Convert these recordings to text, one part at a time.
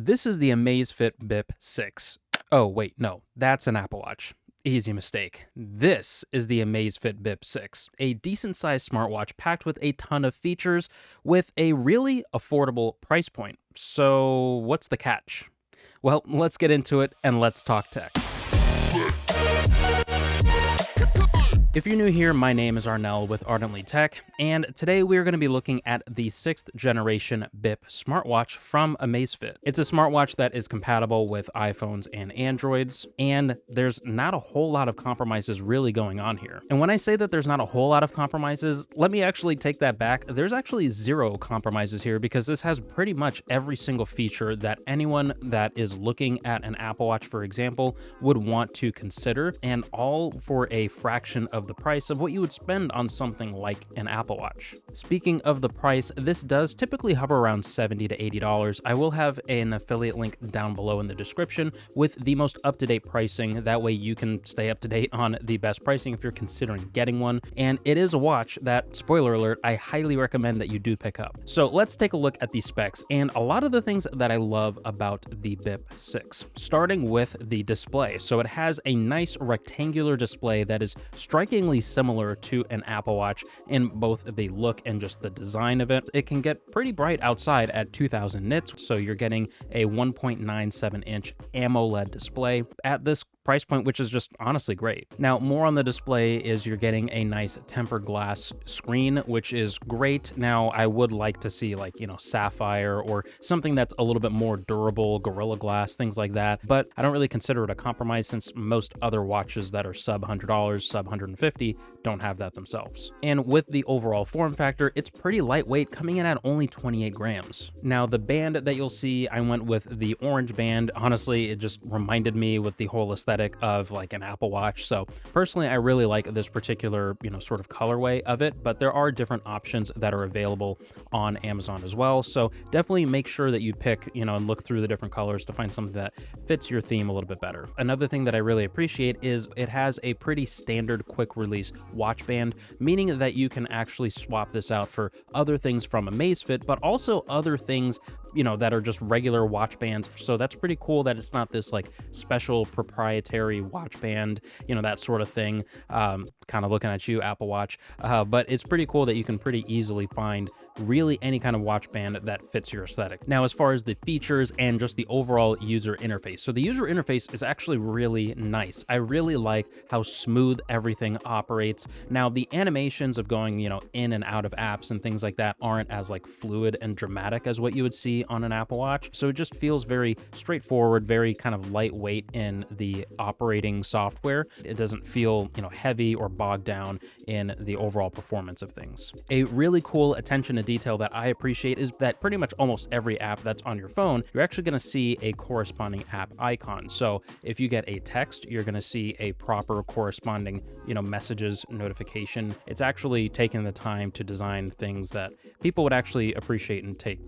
This is the Amazfit Bip 6. Oh, wait, no, that's an Apple Watch. Easy mistake. This is the Amazfit Bip 6, a decent-sized smartwatch packed with a ton of features with a really affordable price point. So, what's the catch? Well, let's get into it and let's talk tech. If you're new here, my name is Arnell with Ardently Tech, and today we are going to be looking at the 6th generation Bip smartwatch from Amazfit. It's a smartwatch that is compatible with iPhones and Androids, and there's not a whole lot of compromises really going on here. And when I say that there's not a whole lot of compromises, let me actually take that back. There's actually zero compromises here because this has pretty much every single feature that anyone that is looking at an Apple Watch, for example, would want to consider, and all for a fraction of the price of what you would spend on something like an Apple Watch. Speaking of the price, this does typically hover around $70 to $80. I will have an affiliate link down below in the description with the most up-to-date pricing. That way you can stay up to date on the best pricing if you're considering getting one. And it is a watch that, spoiler alert, I highly recommend that you do pick up. So let's take a look at the specs and a lot of the things that I love about the Bip 6, starting with the display. So it has a nice rectangular display that is strikingly similar to an Apple Watch in both the look and just the design of it. It can get pretty bright outside at 2000 nits, so you're getting a 1.97-inch AMOLED display at this price point, which is just honestly great. Now, more on the display is you're getting a nice tempered glass screen, which is great. Now, I would like to see sapphire or something that's a little bit more durable, Gorilla Glass, things like that, but I don't really consider it a compromise since most other watches that are sub $100, sub $150 don't have that themselves. And with the overall form factor, it's pretty lightweight, coming in at only 28 grams. Now, the band that you'll see, I went with the orange band. Honestly, it just reminded me with the whole aesthetic of like an Apple Watch. So personally, I really like this particular, sort of colorway of it, but there are different options that are available on Amazon as well. So definitely make sure that you pick, and look through the different colors to find something that fits your theme a little bit better. Another thing that I really appreciate is it has a pretty standard quick release watch band, meaning that you can actually swap this out for other things from Amazfit, but also other things, that are just regular watch bands. So that's pretty cool that it's not this like special proprietary watch band, that sort of thing. Kind of looking at you, Apple Watch. But it's pretty cool that you can pretty easily find really any kind of watch band that fits your aesthetic. Now, as far as the features and just the overall user interface. So the user interface is actually really nice. I really like how smooth everything operates. Now, the animations of going, in and out of apps and things like that aren't as like fluid and dramatic as what you would see on an Apple Watch. So it just feels very straightforward, very kind of lightweight in the operating software. It doesn't feel, heavy or bogged down in the overall performance of things. A really cool attention to detail that I appreciate is that pretty much almost every app that's on your phone, you're actually going to see a corresponding app icon. So if you get a text, you're going to see a proper corresponding, messages notification. It's actually taken the time to design things that people would actually appreciate and pay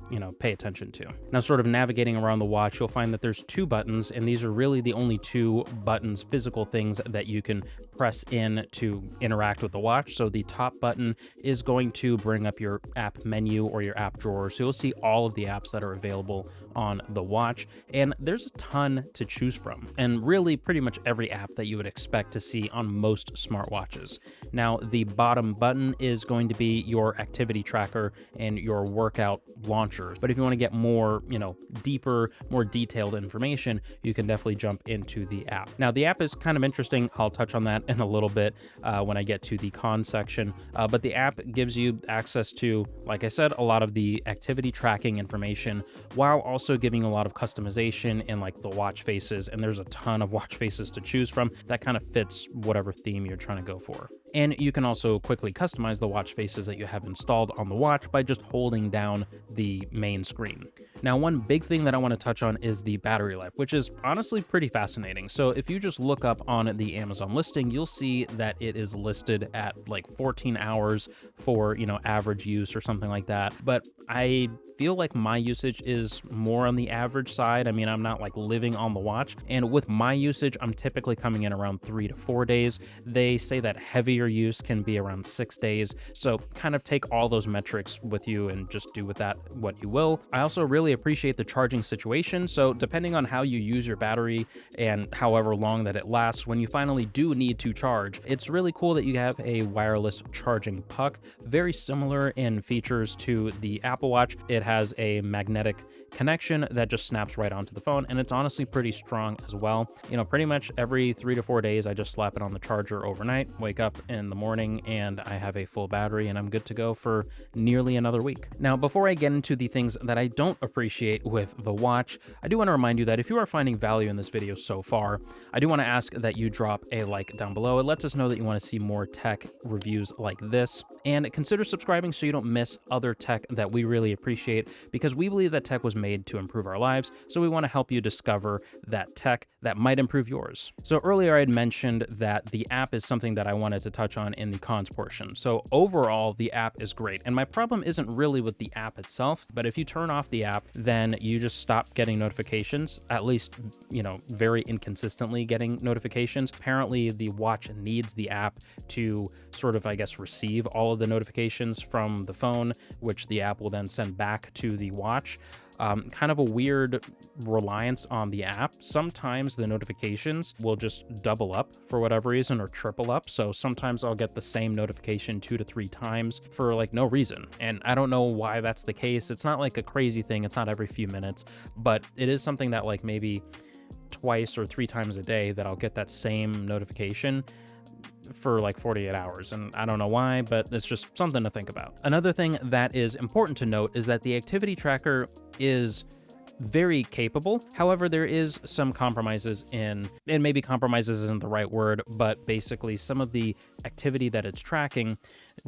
attention to. Now, sort of navigating around the watch, you'll find that there's two buttons, and these are really the only two buttons, physical things that you can press in to interact with the watch. So the top button is going to bring up your app menu or your app drawer. So you'll see all of the apps that are available on the watch, and there's a ton to choose from, and really pretty much every app that you would expect to see on most smartwatches. Now, the bottom button is going to be your activity tracker and your workout launcher. But if you want to get more, deeper, more detailed information, you can definitely jump into the app. Now, the app is kind of interesting. I'll touch on that in a little bit when I get to the con section. But the app gives you access to, like I said, a lot of the activity tracking information, while also giving a lot of customization in like the watch faces. And there's a ton of watch faces to choose from that kind of fits whatever theme you're trying to go for. And you can also quickly customize the watch faces that you have installed on the watch by just holding down the main screen. Now, one big thing that I want to touch on is the battery life, which is honestly pretty fascinating. So if you just look up on the Amazon listing, you'll see that it is listed at like 14 hours for, average use or something like that. But I feel like my usage is more on the average side. I mean, I'm not like living on the watch. And with my usage, I'm typically coming in around 3 to 4 days. They say that heavy heavier use can be around 6 days. So kind of take all those metrics with you and just do with that what you will. I also really appreciate the charging situation. So depending on how you use your battery and however long that it lasts, when you finally do need to charge, it's really cool that you have a wireless charging puck, very similar in features to the Apple Watch. It has a magnetic connection that just snaps right onto the phone, and it's honestly pretty strong as well. Pretty much every 3 to 4 days I just slap it on the charger overnight, wake up in the morning, and I have a full battery and I'm good to go for nearly another week. Now, before I get into the things that I don't appreciate with the watch, I do want to remind you that if you are finding value in this video so far, I do want to ask that you drop a like down below. It lets us know that you want to see more tech reviews like this, and consider subscribing so you don't miss other tech that we really appreciate, because we believe that tech was made to improve our lives, so we want to help you discover that tech that might improve yours. So earlier I had mentioned that the app is something that I wanted to touch on in the cons portion. So overall, the app is great, and my problem isn't really with the app itself, but if you turn off the app, then you just stop getting notifications, at least, very inconsistently getting notifications. Apparently the watch needs the app to sort of, I guess, receive all of the notifications from the phone, which the app will then send back to the watch. Kind of a weird reliance on the app. Sometimes the notifications will just double up for whatever reason, or triple up. So sometimes I'll get the same notification 2 to 3 times for like no reason. And I don't know why that's the case. It's not like a crazy thing. It's not every few minutes, but it is something that like maybe twice or 3 times a day that I'll get that same notification for like 48 hours, and I don't know why, but it's just something to think about. Another thing that is important to note is that the activity tracker is very capable. However, there is some compromises and maybe compromises isn't the right word, but basically some of the activity that it's tracking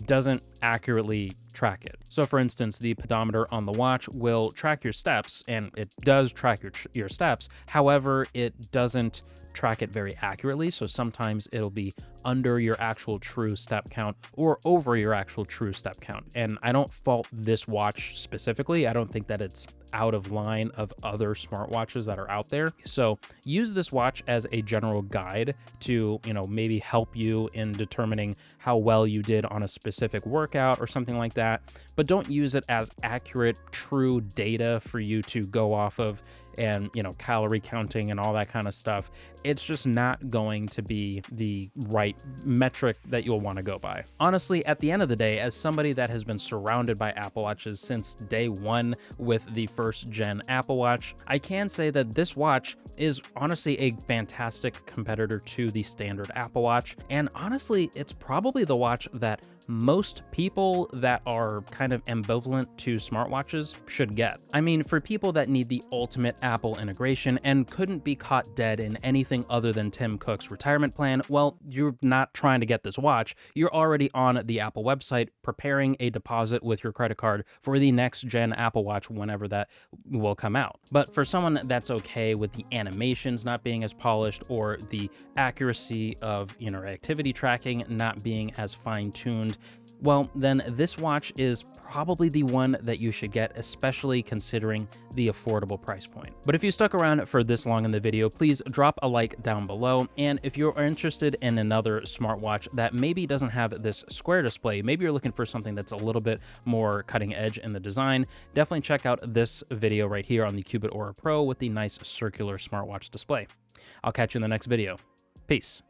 doesn't accurately track it. So for instance, the pedometer on the watch will track your steps, and it does track your steps. However, it doesn't track it very accurately. So sometimes it'll be under your actual true step count or over your actual true step count. And I don't fault this watch specifically. I don't think that it's out of line of other smartwatches that are out there. So use this watch as a general guide to, maybe help you in determining how well you did on a specific workout or something like that. But don't use it as accurate, true data for you to go off of and, calorie counting and all that kind of stuff. It's just not going to be the right metric that you'll want to go by. Honestly, at the end of the day, as somebody that has been surrounded by Apple Watches since day one with the first gen Apple Watch, I can say that this watch is honestly a fantastic competitor to the standard Apple Watch. And honestly, it's probably the watch that most people that are kind of ambivalent to smartwatches should get. I mean, for people that need the ultimate Apple integration and couldn't be caught dead in anything other than Tim Cook's retirement plan, well, you're not trying to get this watch. You're already on the Apple website preparing a deposit with your credit card for the next gen Apple Watch whenever that will come out. But for someone that's okay with the animations not being as polished or the accuracy of activity tracking not being as fine-tuned, well, then this watch is probably the one that you should get, especially considering the affordable price point. But if you stuck around for this long in the video, please drop a like down below. And if you're interested in another smartwatch that maybe doesn't have this square display, maybe you're looking for something that's a little bit more cutting edge in the design, definitely check out this video right here on the Cubit Aura Pro with the nice circular smartwatch display. I'll catch you in the next video. Peace.